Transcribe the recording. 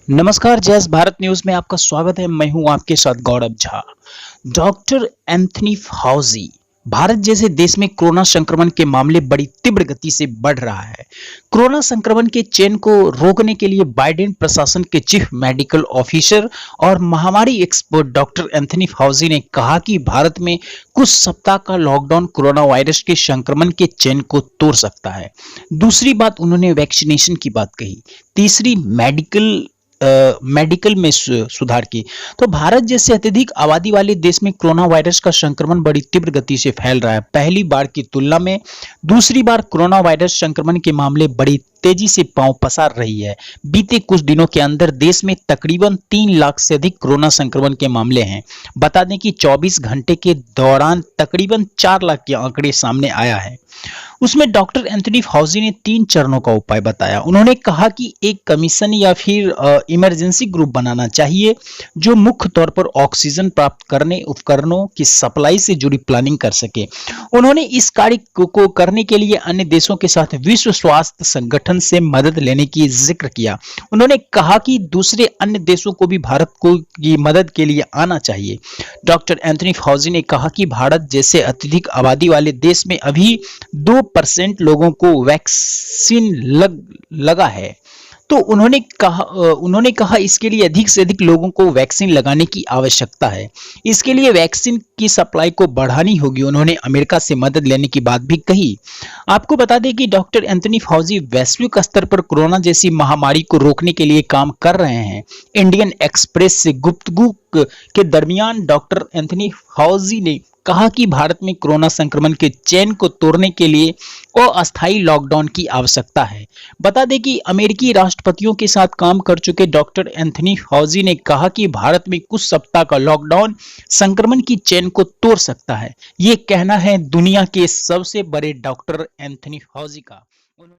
नमस्कार, जैस भारत न्यूज में आपका स्वागत है। मैं हूं आपके साथ Gaurav Jha. Doctor Anthony Fauci. Bharat जैसे देश में कोरोना संक्रमण के मामले बड़ी तीव्र गति से बढ़ रहा है। कोरोना संक्रमण के चेन को रोकने के लिए बाइडेन प्रशासन के चीफ मेडिकल ऑफिसर और महामारी एक्सपर्ट डॉक्टर एंथनी फाउजी ने कहा कि भारत में कुछ सप्ताह का लॉकडाउन कोरोना वायरस के संक्रमण के चेन को तोड़ सकता है। दूसरी बात, उन्होंने वैक्सीनेशन की बात कही। तीसरी, मेडिकल में सुधार की। तो भारत जैसे अत्यधिक आबादी वाले देश में कोरोना वायरस का संक्रमण बड़ी तीव्र गति से फैल रहा है। पहली बार की तुलना में दूसरी बार कोरोना वायरस संक्रमण के मामले बड़ी तेजी से पांव पसार रही है। बीते कुछ दिनों के अंदर देश में तकरीबन 3 लाख से अधिक कोरोना संक्रमण के मामले हैं। बता दें कि 24 घंटे के दौरान तकरीबन 4 लाख के आंकड़े सामने आया है। उसमें डॉक्टर एंथनी फाउजी ने 3 चरणों का उपाय बताया। उन्होंने कहा कि एक कमीशन या फिर इमरजेंसी ग्रुप बनाना चाहिए जो मुख्य तौर पर ऑक्सीजन प्राप्त करने उपकरणों की सप्लाई से जुड़ी प्लानिंग कर सके। उन्होंने इस कार्य को करने के लिए अन्य देशों के साथ विश्व स्वास्थ्य संगठन से मदद लेने की जिक्र किया। उन्होंने कहा कि दूसरे अन्य देशों को भी भारत को की मदद के लिए आना चाहिए। डॉक्टर एंथनी फाउजी ने कहा कि भारत जैसे अत्यधिक आबादी वाले देश में अभी 2% लोगों को वैक्सीन लगा है। तो उन्होंने कहा इसके लिए अधिक से अधिक लोगों को वैक्सीन लगाने की आवश्यकता है। इसके लिए वैक्सीन की सप्लाई को बढ़ानी होगी। उन्होंने अमेरिका से मदद लेने की बात भी कही। आपको बता दें कि डॉक्टर एंथनी फाउजी वैश्विक स्तर पर कोरोना जैसी महामारी को रोकने के लिए काम कर रहे हैं। इंडियन एक्सप्रेस से गुफ्तगू के दरमियान डॉक्टर एंथनी फाउजी ने कहा कि भारत में कोरोना संक्रमण के चेन को तोड़ने के लिए अस्थायी लॉकडाउन की आवश्यकता है। बता दें कि अमेरिकी राष्ट्रपतियों के साथ काम कर चुके डॉक्टर एंथनी फाउजी ने कहा कि भारत में कुछ सप्ताह का लॉकडाउन संक्रमण की चेन को तोड़ सकता है। ये कहना है दुनिया के सबसे बड़े डॉक्टर एंथनी फाउजी का।